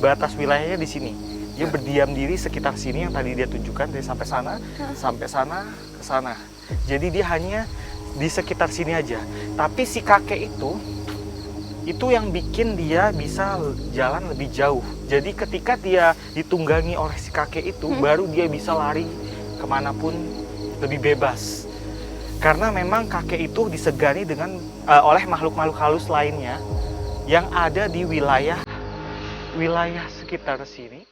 batas wilayahnya di sini. Dia berdiam diri sekitar sini yang tadi dia tunjukkan, dari sampai sana, ke sana. Jadi dia hanya di sekitar sini aja. Tapi si kakek itu yang bikin dia bisa jalan lebih jauh. Jadi ketika dia ditunggangi oleh si kakek itu, baru dia bisa lari kemanapun lebih bebas. Karena memang kakek itu disegani oleh makhluk-makhluk halus lainnya yang ada di wilayah sekitar sini.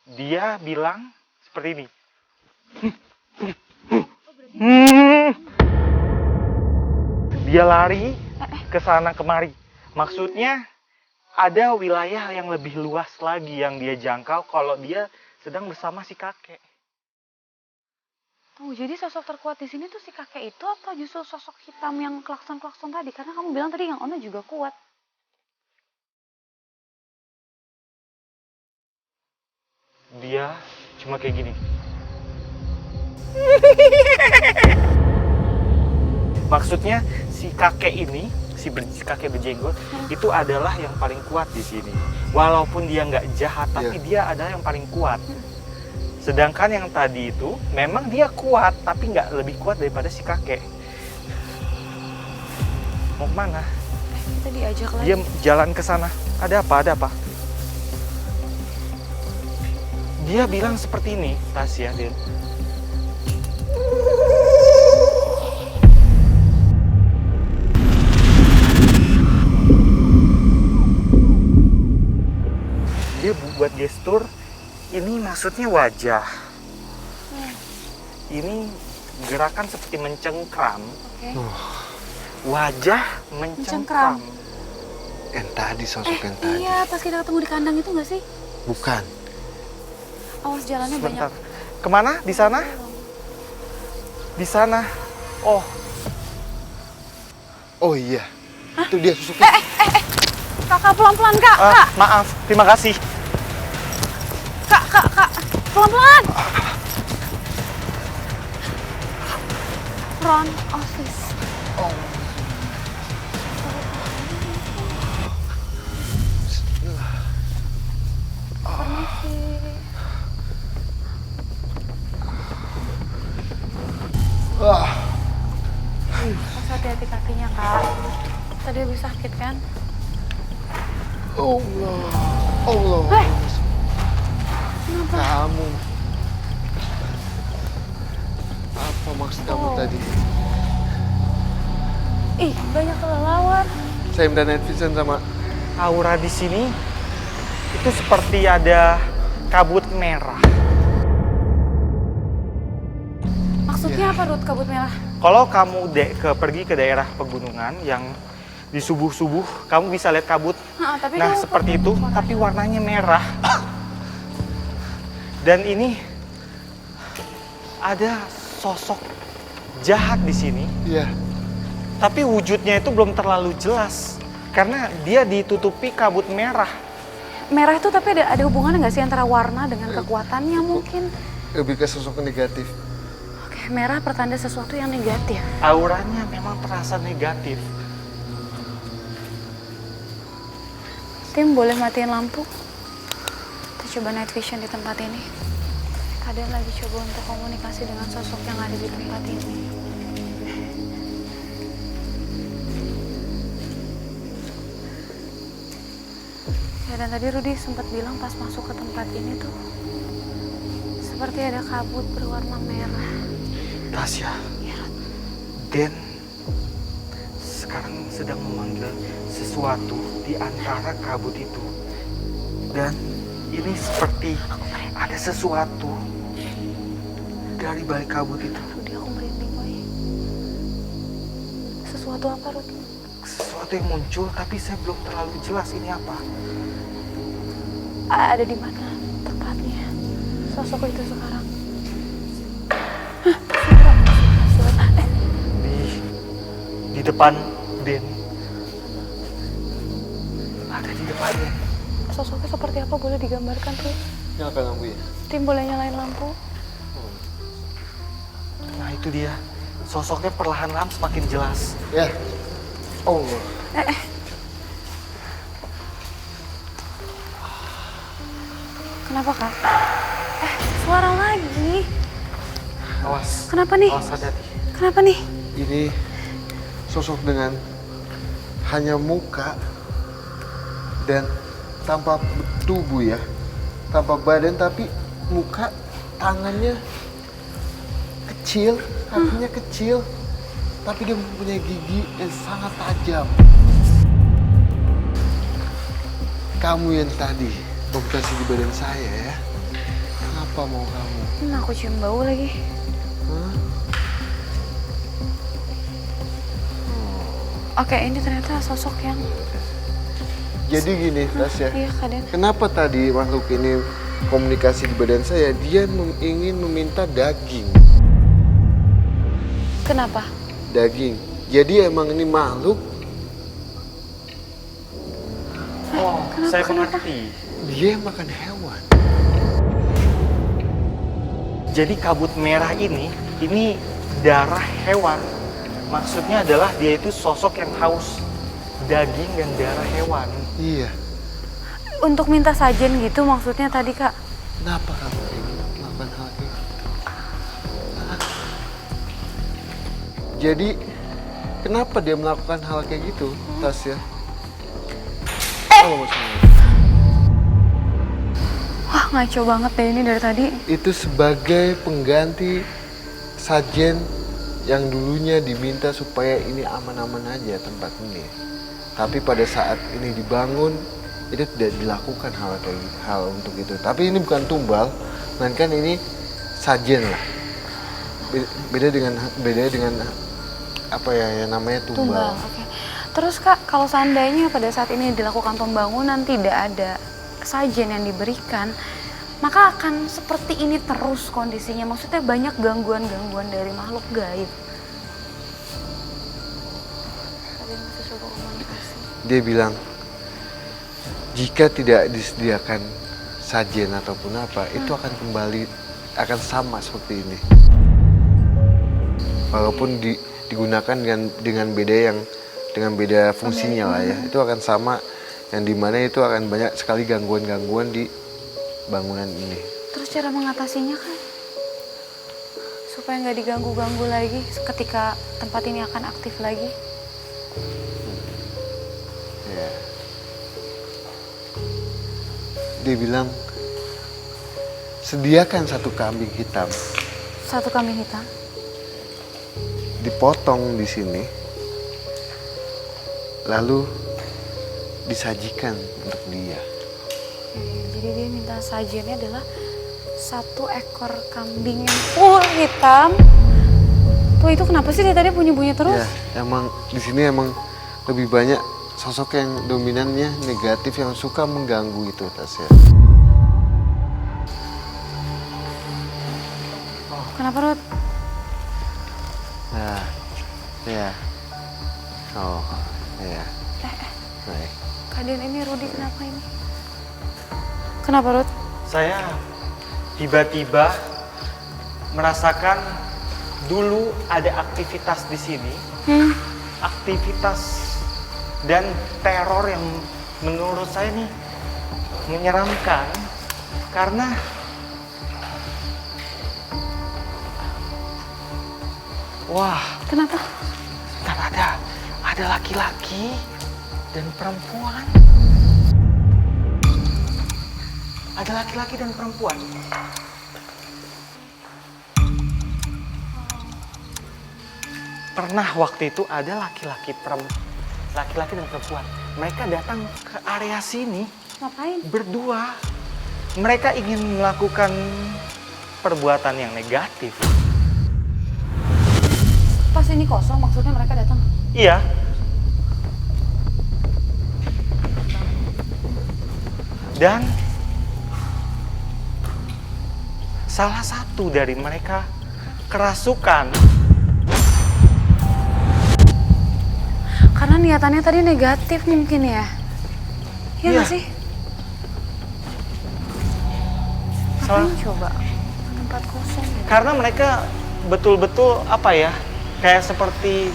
Dia bilang seperti ini. Dia lari ke sana kemari. Maksudnya ada wilayah yang lebih luas lagi yang dia jangkau kalau dia sedang bersama si kakek. Oh, jadi sosok terkuat di sini tuh si kakek itu atau justru sosok hitam yang klakson-klakson tadi? Karena kamu bilang tadi yang Ona juga kuat. Dia cuma kayak gini. Maksudnya si kakek ini, si kakek berjenggot itu adalah yang paling kuat di sini. Walaupun dia nggak jahat, tapi dia adalah yang paling kuat. Sedangkan yang tadi itu memang dia kuat, tapi nggak lebih kuat daripada si kakek. Mau kemana? Kita diajak lagi. Dia jalan ke sana. Ada apa? Ada apa? Dia bilang seperti ini, Tasya, Den. Dia buat gestur, ini maksudnya wajah. Ini gerakan seperti mencengkram. Oke. Wajah mencengkram. Yang tadi, sosok yang tadi. Iya, pas kita ketemu di kandang itu nggak sih? Bukan. Awas jalannya Sebentar. banyak. Kemana? Di sana? Di sana. Oh. Oh iya. Hah? Itu dia sosoknya. Kakak pelan-pelan, Kak. Kak. Maaf, terima kasih. Kak. Pelan-pelan. Front office. Oh. Permisi. Mas hati-hati kakinya, Kak. Tadi habis sakit kan? Allah. Kenapa? Kamu. Apa maksud kamu tadi? Ih, banyak kelelawar. Saya minta night vision sama... Aura di sini itu seperti ada kabut merah. Maksudnya apa, Ruth, kabut merah? Kalau kamu pergi ke daerah pegunungan yang di subuh-subuh, kamu bisa lihat kabut. Tapi Nah, seperti itu, tapi warnanya merah. Dan ini ada sosok jahat di sini. Iya. Tapi wujudnya itu belum terlalu jelas karena dia ditutupi kabut merah. Merah itu tapi ada hubungannya nggak sih antara warna dengan kekuatannya mungkin? Lebih ke sosok negatif. Oke, merah pertanda sesuatu yang negatif. Auranya memang terasa negatif. Tim, boleh matiin lampu? Kita coba night vision di tempat ini. Kadang lagi coba untuk komunikasi dengan sosok yang ada di tempat ini. Ya, dan tadi Rudy sempat bilang pas masuk ke tempat ini tuh seperti ada kabut berwarna merah. Tasya, Den sekarang sedang memanggil sesuatu di antara kabut itu. Dan ini seperti ada sesuatu dari balik kabut itu. Rudy, aku merinding, boy. Sesuatu apa, Rudy? Sesuatu yang muncul, tapi saya belum terlalu jelas ini apa. Ada di mana tempatnya sosok itu sekarang? Di depan Den. Ada di depannya. Sosoknya seperti apa, boleh digambarkan tuh? Nyalakan lampu ya? Tim, boleh nyalain lampu? Nah, itu dia. Sosoknya perlahan-lahan semakin jelas. Ya. Allah. Kenapa, Kak? Suara lagi. Awas. Kenapa nih? Awas, hati-hati. Kenapa nih? Ini sosok dengan hanya muka dan tanpa tubuh ya. Tanpa badan tapi muka, tangannya kecil, kakinya kecil. Tapi dia mempunyai gigi yang sangat tajam. Kamu yang tadi komputasi di badan saya ya. Apa mau kamu? Aku cium bau lagi. Hah? Oke, ini ternyata sosok yang... Jadi gini, Tasya. Iya, Kak Den. Kenapa tadi makhluk ini komunikasi di badan saya? Dia ingin meminta daging. Kenapa? Daging. Jadi emang ini makhluk, Oh, Kenapa, saya kenapa? mengerti. dia makan hewan. Jadi kabut merah ini darah hewan. Maksudnya adalah dia itu sosok yang haus daging dan darah hewan. Iya. Untuk minta sajen gitu maksudnya tadi, Kak? Kenapa kamu ingin melakukan hal kayak gitu? Hah? Jadi, kenapa dia melakukan hal kayak gitu, Tasya? Apa maksudnya? Wah, ngaco banget deh ini dari tadi. Itu sebagai pengganti sajen yang dulunya diminta supaya ini aman-aman aja tempat ini. Tapi pada saat ini dibangun, itu tidak dilakukan hal kayak gitu, hal untuk itu. Tapi ini bukan tumbal, melainkan ini sajen lah. Beda dengan apa ya yang namanya tumbal. Oke. Terus, Kak, kalau seandainya pada saat ini dilakukan pembangunan tidak ada sajen yang diberikan, maka akan seperti ini terus kondisinya. Maksudnya banyak gangguan-gangguan dari makhluk gaib. Kalian masih coba komunikasi. Dia bilang, jika tidak disediakan sajen ataupun apa, itu akan sama seperti ini. Walaupun digunakan dengan beda fungsinya lah ya, itu akan sama, yang dimana itu akan banyak sekali gangguan-gangguan di bangunan ini. Terus cara mengatasinya, kan? Supaya nggak diganggu-ganggu lagi ketika tempat ini akan aktif lagi. Ya. Dia bilang, sediakan satu kambing hitam, Satu kambing hitam. dipotong di sini, lalu disajikan untuk dia. Jadi dia minta sajiannya adalah satu ekor kambing yang full hitam. Tuh, itu kenapa sih dia tadi bunyi-bunyi terus? Ya, emang di sini emang lebih banyak sosok yang dominannya negatif yang suka mengganggu itu, Tasya. Kenapa, Rut? Nah, ya. Oh, ya. Baik. Keadaan ini Rudi kenapa ini? Kenapa, Rut? Saya tiba-tiba merasakan dulu ada aktivitas di sini, aktivitas dan teror yang menurut saya nih menyeramkan karena wah, Kenapa? kan ada laki-laki dan perempuan. Ada laki-laki dan perempuan. Pernah waktu itu ada laki-laki dan perempuan. Mereka datang ke area sini Ngapain? berdua. Mereka ingin melakukan perbuatan yang negatif. Pas ini kosong maksudnya mereka datang? Iya. Dan salah satu dari mereka kerasukan. Karena niatannya tadi negatif mungkin ya? Iya nggak Iya. sih? Salah. Ngapain coba? Tempat kosong ya? Karena mereka betul-betul apa ya, kayak seperti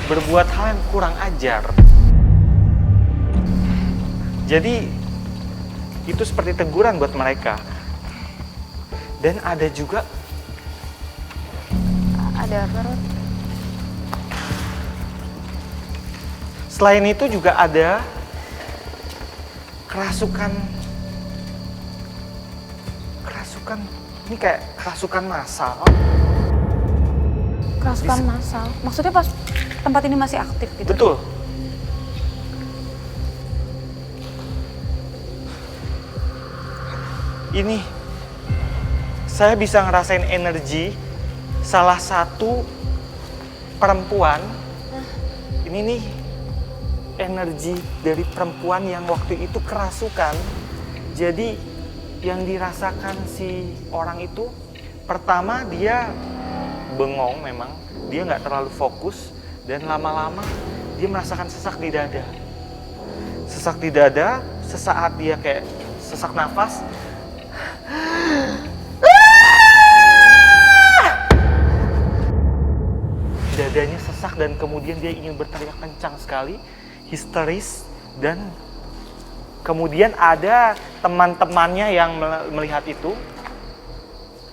berbuat hal yang kurang ajar. Jadi itu seperti teguran buat mereka. Dan ada juga Ada apa, Rut? selain itu juga ada kerasukan. Ini kayak kerasukan massal. Kerasukan massal. Maksudnya pas tempat ini masih aktif gitu? Betul. Ini saya bisa ngerasain energi salah satu perempuan. Ini nih energi dari perempuan yang waktu itu kerasukan. Jadi yang dirasakan si orang itu, pertama dia bengong memang, dia nggak terlalu fokus, dan lama-lama dia merasakan sesak di dada. Sesak di dada, sesaat dia kayak sesak nafas. Dadanya sesak dan kemudian dia ingin berteriak kencang sekali, histeris, dan kemudian ada teman-temannya yang melihat itu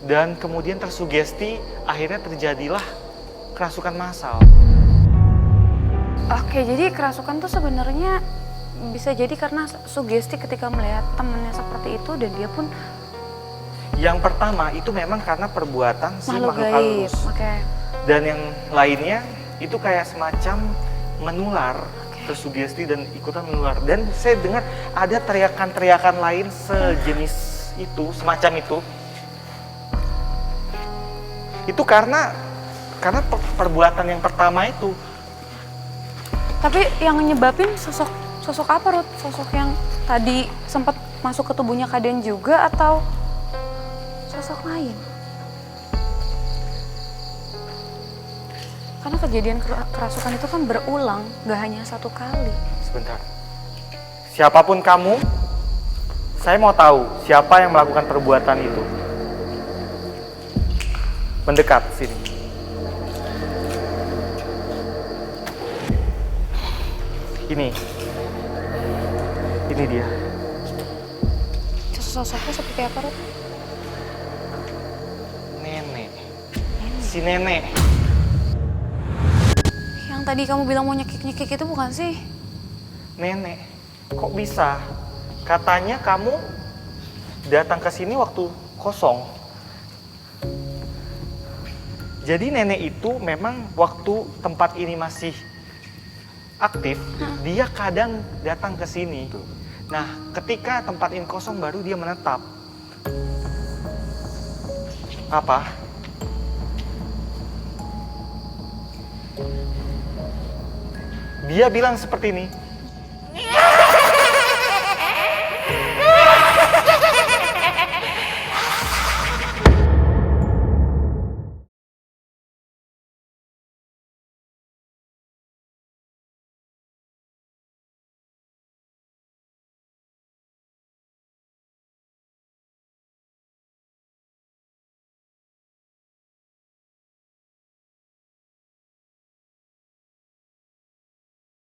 dan kemudian tersugesti, akhirnya terjadilah kerasukan massal. Oke, jadi kerasukan tuh sebenarnya bisa jadi karena sugesti ketika melihat temennya seperti itu dan dia pun Yang pertama itu memang karena perbuatan si makhluk makhluk gaib. halus. Oke. Dan yang lainnya itu kayak semacam menular, tersugesti dan ikutan menular. Dan saya dengar ada teriakan-teriakan lain sejenis itu, semacam itu. Itu karena perbuatan yang pertama itu. Tapi yang nyebabin sosok apa, Ruth? Sosok yang tadi sempat masuk ke tubuhnya Kaden juga atau sosok lain? Karena kejadian kerasukan itu kan berulang, gak hanya satu kali. Sebentar. Siapapun kamu, saya mau tahu siapa yang melakukan perbuatan itu. Mendekat sini. Ini dia. Sosoknya seperti apa, Ruth? Nenek. Si nenek. Yang tadi kamu bilang mau nyekik-nyekik itu bukan sih? Nenek. Kok bisa? Katanya kamu datang ke sini waktu kosong. Jadi nenek itu memang waktu tempat ini masih aktif, dia kadang datang ke sini. Nah, ketika tempat ini kosong baru dia menetap. Apa? Dia bilang seperti ini,